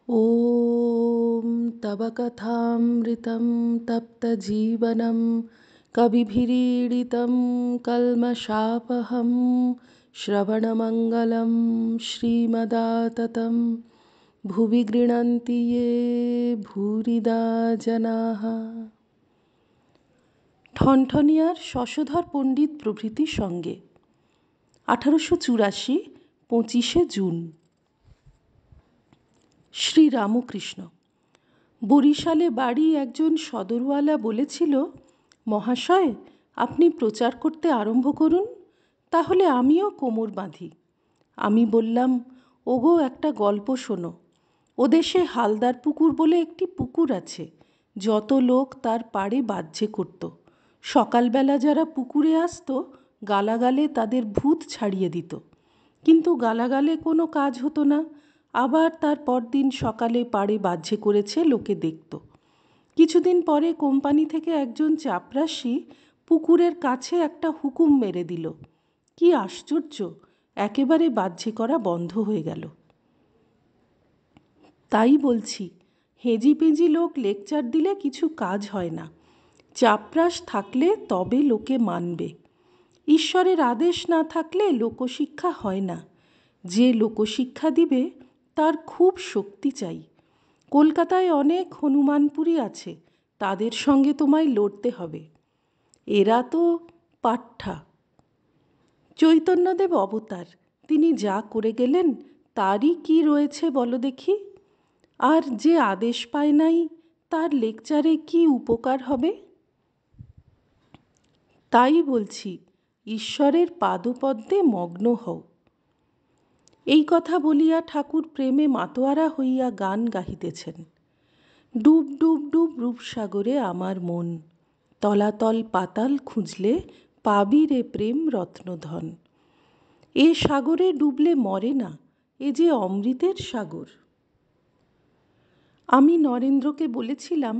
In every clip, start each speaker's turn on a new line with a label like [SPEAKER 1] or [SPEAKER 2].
[SPEAKER 1] ॐ तव कथामृतं तप्तजीवनं कविभिरीडितं कल्मषापहं श्रवणमङ्गलं श्रीमदाततं भुवि गृह्णन्ति ये भूरिदा जनाः। ঠনঠনিয়ার শশধর পণ্ডিত প্রভৃতির সঙ্গে 1884 25শে জুন। শ্রীরামকৃষ্ণ। বরিশালে বাড়ি একজন সদরওয়ালা বলেছিল, মহাশয় আপনি প্রচার করতে আরম্ভ করুন, তাহলে আমিও কোমর বাঁধি। আমি বললাম, ওগো একটা গল্প শোনো। ওদেশে হালদার পুকুর বলে একটি পুকুর আছে। যত লোক তার পাড়ে বাহ্যে করত। সকালবেলা যারা পুকুরে আসতো গালাগালে তাদের ভূত ছাড়িয়ে দিত, কিন্তু গালাগালে কোনো কাজ হতো না। আবার তার পরদিন সকালে পাড়ে বাহ্যে করেছে, লোকে দেখত। কিছুদিন পরে কোম্পানি থেকে একজন চাপরাশি পুকুরের কাছে একটা হুকুম মেরে দিল। কি আশ্চর্য, একেবারে বাহ্যে করা বন্ধ হয়ে গেল। তাই বলছি, হেঁজিপেঁজি লোক লেকচার দিলে কিছু কাজ হয় না। চাপরাশ থাকলে তবে লোকে মানবে। ঈশ্বরের আদেশ না থাকলে লোকশিক্ষা হয় না। যে লোকশিক্ষা দিবে তার খুব শক্তি চাই। কলকাতায় অনেক হনুমানপুরী আছে, তাদের সঙ্গে তোমায় লড়তে হবে। এরা তো পাঠা। চৈতন্যদেব অবতার, তিনি যা করে গেলেন তারই কি রয়েছে বলো দেখি। আর যে আদেশ পায় নাই তার লেকচারে কি উপকার হবে? তাই বলছি, ঈশ্বরের পাদপদ্মে মগ্ন হও। এই কথা বলিয়া ঠাকুর প্রেমে মাতোয়ারা হইয়া গান গাহিতেছেন। ডুব ডুব ডুব রূপসাগরে আমার মন, তলাতল পাতাল খুঁজলে পাবি রে প্রেম রত্নধন। এ সাগরে ডুবলে মরে না, এ যে অমৃতের সাগর। আমি নরেন্দ্রকে বলেছিলাম,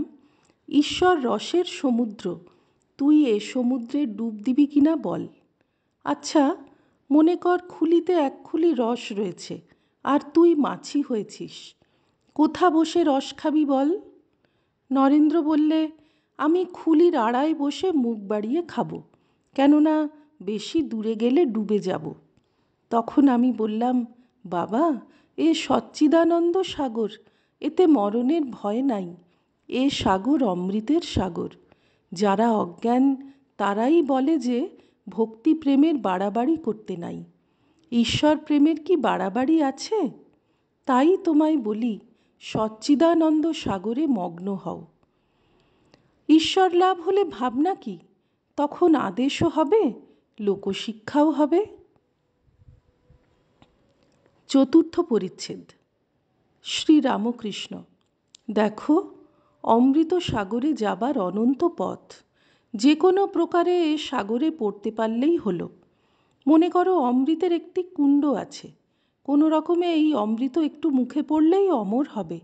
[SPEAKER 1] ঈশ্বর রসের সমুদ্র, তুই এ সমুদ্রে ডুব দিবি কিনা বল। আচ্ছা মনে কর খুলিতে এক খুলি রস রয়েছে, আর তুই মাছি হয়েছিস, কোথা বসে রস খাবি বল? নরেন্দ্র বললে, আমি খুলির আড়ায় বসে মুখ বাড়িয়ে খাবো, কেননা বেশি দূরে গেলে ডুবে যাব। তখন আমি বললাম, বাবা এ সচ্চিদানন্দ সাগর, এতে মরণের ভয় নাই। এ সাগর অমৃতের সাগর। যারা অজ্ঞান তারাই বলে যে ভক্তি প্রেমের বাড়াবাড়ি করতে নাই। ঈশ্বর প্রেমের কি বাড়াবাড়ি আছে? তাই তোমায় বলি, সচ্চিদানন্দ সাগরে মগ্ন হও। ঈশ্বর লাভ হলে ভাবনা কি, তখন আদেশও হবে, লোকশিক্ষাও হবে। চতুর্থ পরিচ্ছেদ। শ্রীরামকৃষ্ণ। দেখো, অমৃত সাগরে যাবার অনন্ত পথ। যে কোনো প্রকারে এ সাগরে পড়তে পারলেই হলো। মনে করো অমৃতের একটি কুণ্ড আছে, কোনো রকমে এই অমৃত একটু মুখে পড়লেই অমর হবে।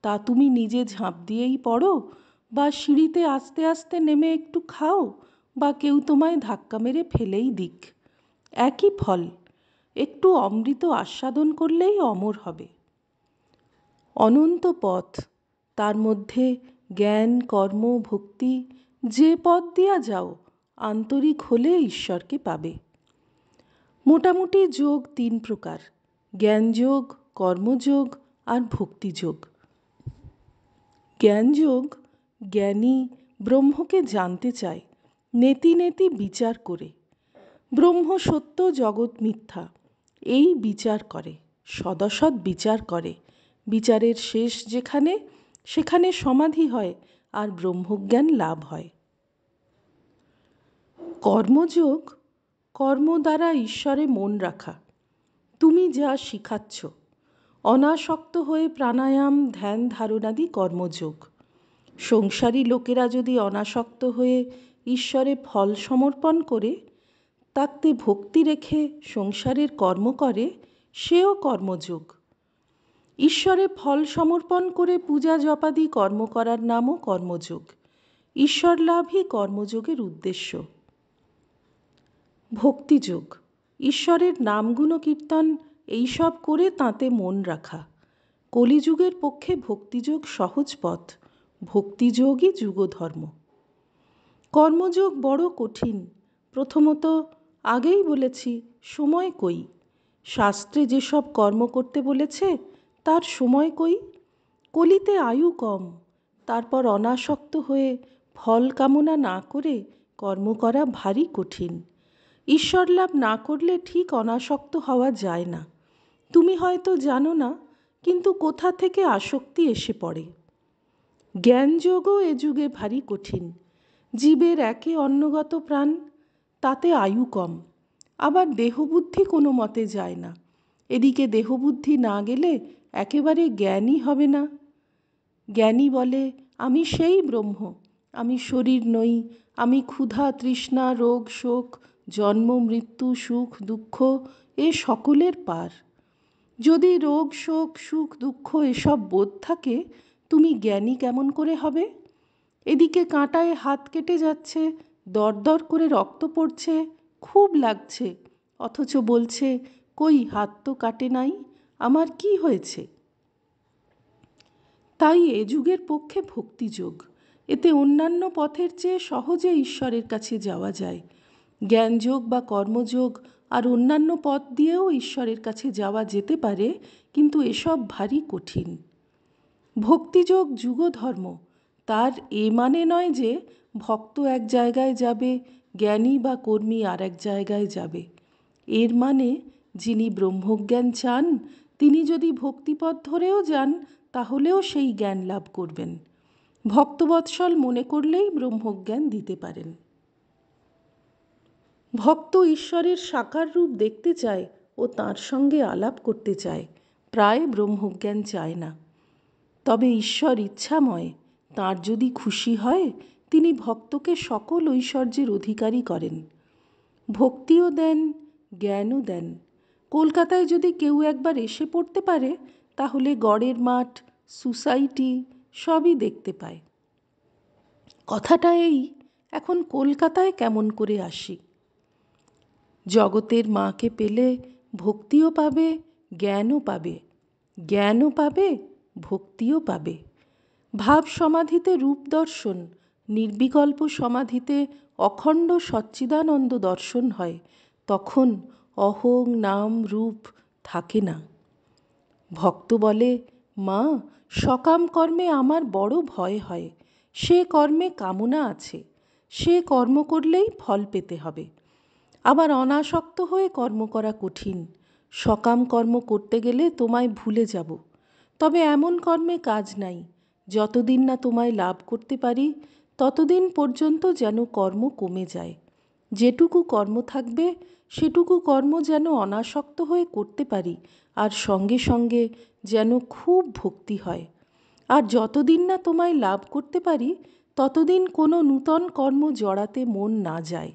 [SPEAKER 1] তা তুমি নিজে ঝাঁপ দিয়েই পড়ো, বা সিঁড়িতে আস্তে আস্তে নেমে একটু খাও, বা কেউ তোমায় ধাক্কা মেরে ফেলেই দিক, একই ফল। একটু অমৃত আস্বাদন করলেই অমর হবে। অনন্ত পথ, তার মধ্যে জ্ঞান কর্ম ভক্তি, যে পথ দিয়া যাও আন্তরিক হলে ঈশ্বরকে পাবে। মোটামুটি যোগ 3 প্রকার: জ্ঞানযোগ, কর্মযোগ আর ভক্তিযোগ। জ্ঞানযোগ, জ্ঞানী ব্রহ্মকে জানতে চায় নেতি নেতি বিচার করে। ব্রহ্ম সত্য, জগৎ মিথ্যা, এই বিচার করে, সদসৎ বিচার করে। বিচারের শেষ যেখানে, সেখানে সমাধি হয় আর ব্রহ্মজ্ঞান লাভ হয়। কর্মযোগ, কর্ম দ্বারা ঈশ্বরে মন রাখা। তুমি যা শিখাচ্ছ, অনাসক্ত হয়ে প্রাণায়াম ধ্যান ধারণাদি কর্মযোগ। সংসারী লোকেরা যদি অনাসক্ত হয়ে ঈশ্বরে ফল সমর্পণ করে, তাতে ভক্তি রেখে সংসারের কর্ম করে, সেও কর্মযোগ। ঈশ্বরে ফল সমর্পণ করে পূজা জপাদি কর্ম করার নামও কর্মযোগ। ঈশ্বর লাভই কর্মযোগের উদ্দেশ্য। ভক্তিযোগ, ঈশ্বরের নামগুণ কীর্তন এইসব করে তাঁতে মন রাখা। কলিযুগের পক্ষে ভক্তিযোগ সহজ পথ, ভক্তিযোগই যুগধর্ম। কর্মযোগ বড় কঠিন। প্রথমত আগেই বলেছি, সময় কই? শাস্ত্রে যেসব কর্ম করতে বলেছে তার সময় কই? কলিতে আয়ু কম, তারপর অনাসক্ত হয়ে ফল কামনা না করে কর্ম করা ভারী কঠিন। ঈশ্বর লাভ না করলে ঠিক অনাসক্ত হওয়া যায় না। তুমি হয়তো জানো না, কিন্তু কোথা থেকে আসক্তি এসে পড়ে। জ্ঞানযোগও এ যুগে ভারী কঠিন। জীবের একে অন্নগত প্রাণ, তাতে আয়ু কম, আবার দেহবুদ্ধি কোনো মতে যায় না। এদিকে দেহবুদ্ধি না গেলে একেবারে জ্ঞানই হবে না। জ্ঞানী বলে, আমি সেই ব্রহ্ম, আমি শরীর নই, আমি ক্ষুধা তৃষ্ণা রোগ শোক জন্ম মৃত্যু সুখ দুঃখ এ সকলের পার। যদি রোগ শোক সুখ দুঃখ এসব বোধ থাকে, তুমি জ্ঞানী কেমন করে হবে? এদিকে কাঁটায় হাত কেটে যাচ্ছে, দরদর করে রক্ত পড়ছে, খুব লাগছে, অথচ বলছে, কই হাত তো কাটে নাই, আমার কি হয়েছে? তাই এ যুগের পক্ষে ভক্তিযোগ। এতে অন্যান্য পথের চেয়ে সহজে ঈশ্বরের কাছে যাওয়া যায়। জ্ঞানযোগ বা কর্মযোগ আর অন্যান্য পথ দিয়েও ঈশ্বরের কাছে যাওয়া যেতে পারে, কিন্তু এসব ভারী কঠিন। ভক্তিযোগ যুগধর্ম, তার এ মানে নয় যে ভক্ত এক জায়গায় যাবে, জ্ঞানী বা কর্মী আর এক জায়গায় যাবে। এর মানে যিনি ব্রহ্মজ্ঞান চান তিনি যদি ভক্তিপথ ধরেও যান তাহলেও সেই জ্ঞান লাভ করবেন। ভক্তবৎসল মনে করলেই ব্রহ্মজ্ঞান দিতে পারেন। ভক্ত ঈশ্বরের সাকার রূপ দেখতে চায় ও তাঁর সঙ্গে আলাপ করতে চায়, প্রায় ব্রহ্মজ্ঞান চায় না। তবে ঈশ্বর ইচ্ছাময়, তাঁর যদি খুশি হয় তিনি ভক্তকে সকল ঐশ্বর্যের অধিকারী করেন। ভক্তিও দেন, জ্ঞানও দেন। কলকাতায় যদি কেউ একবার এসে পড়তে পারে তাহলে গড়ের মাঠ, সোসাইটি সবই দেখতে পায়। কথাটা এই, এখন কলকাতায় কেমন করে আসি? জগতের মাকে পেলে ভক্তিও পাবে, জ্ঞানও পাবে, জ্ঞানও পাবে, ভক্তিও পাবে। ভাব সমাধিতে রূপ দর্শন, নির্বিকল্প সমাধিতে অখণ্ড সচ্চিদানন্দ দর্শন হয়। তখন অহং নাম রূপ থাকে না। ভক্ত বলে, মা, সকাম কর্মে আমার বড় ভয় হয়, সে কর্মে কামনা আছে, সে কর্ম করলেই ফল পেতে হবে। আবার অনাসক্ত হয়ে কর্ম করা কঠিন। সকাম কর্ম করতে গেলে তোমায় ভুলে যাব, তবে এমন কর্মে কাজ নাই, যতদিন না তোমায় লাভ করতে পারি ততদিন পর্যন্ত যেন কর্ম কমে যায়। যেটুকু কর্ম থাকবে সেটুকু কর্ম যেন অনাসক্ত হয়ে করতে পারি, আর সঙ্গে সঙ্গে যেন খুব ভক্তি হয়। আর যতদিন না তোমায় লাভ করতে পারি ততদিন কোনো নূতন কর্ম জড়াতে মন না যায়।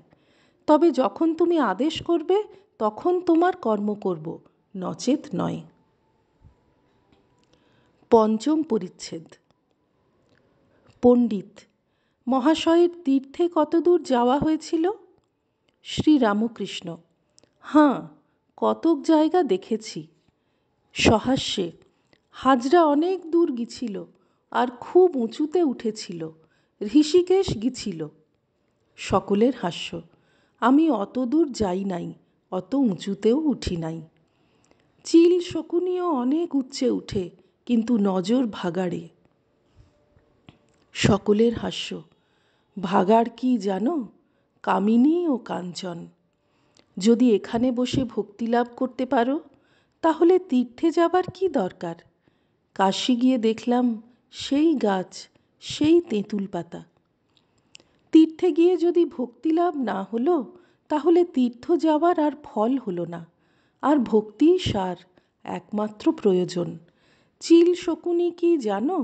[SPEAKER 1] তবে যখন তুমি আদেশ করবে তখন তোমার কর্ম করব, নচেত নয়। পঞ্চম পরিচ্ছেদ। পণ্ডিত মহাশয়ের তীর্থে কতদূর যাওয়া হয়েছিল? শ্রীরামকৃষ্ণ: হাঁ, কতক জায়গা দেখেছি। সহাস্যে: হাজরা অনেক দূর গিছিল, আর খুব উঁচুতে উঠেছিল, ঋষিকেশ গিছিল। সকলের হাস্য। আমি অত দূর যাই নাই, অত উঁচুতেও উঠি নাই। চিল শকুনিও অনেক উচ্চে উঠে, কিন্তু নজর ভাগাড়ে। সকলের হাস্য। ভাগাড় কি জানো? কামিনী ও কাঞ্চন। যদি এখানে বসে ভক্তি লাভ করতে পারো তাহলে তীর্থে যাবার কি দরকার? কাশী গিয়ে দেখলাম সেই গাছ, সেই তেঁতুল পাতা। তীর্থে গিয়ে যদি ভক্তি লাভ না হলো তাহলে তীর্থ যাওয়ার আর ফল হলো না। আর ভক্তিই সার, একমাত্র প্রয়োজন। চিল শকুনি কি জানো?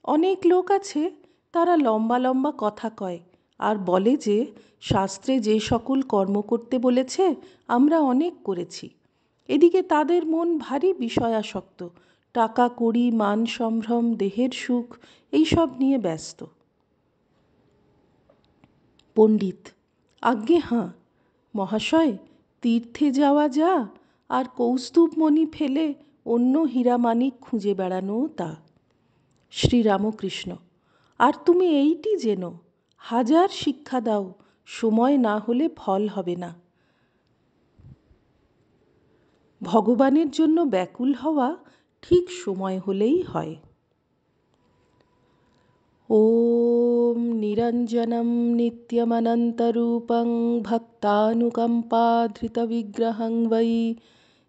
[SPEAKER 1] অনেক লোক আছে, তারা লম্বা লম্বা কথা কয় আর বলে যে শাস্ত্রে যে সকল কর্ম করতে বলেছে আমরা অনেক করেছি। এদিকে তাদের মন ভারী বিষয়াসক্ত, টাকা কড়ি মান সম্ভ্রম দেহের সুখ এইসব নিয়ে ব্যস্ত। পণ্ডিত: আজ্ঞে হাঁ মহাশয়, তীর্থে যাওয়া যা, আর কৌস্তুভমণি ফেলে অন্য হীরামানিক খুঁজে বেড়ানোও তা। শ্রীরামকৃষ্ণ: আর তুমি এইটি জেনো, হাজার শিক্ষা দাও, সময় না হলে ফল হবে না। ভগবানের জন্য ব্যাকুল হওয়া ঠিক সময় হলেই হয়। ওম নিরঞ্জনম নিত্যমনন্তরূপং ভক্তানুকম্পাধৃতবিগ্রহং বৈ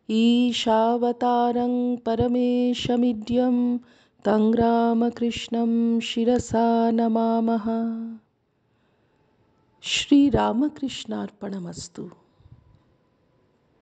[SPEAKER 1] ঈশাবতারং পরমেশমিড্যম তং রামকৃষ্ণং শিরসা নমামঃ। শ্রীরামকৃষ্ণার্পণমস্তু।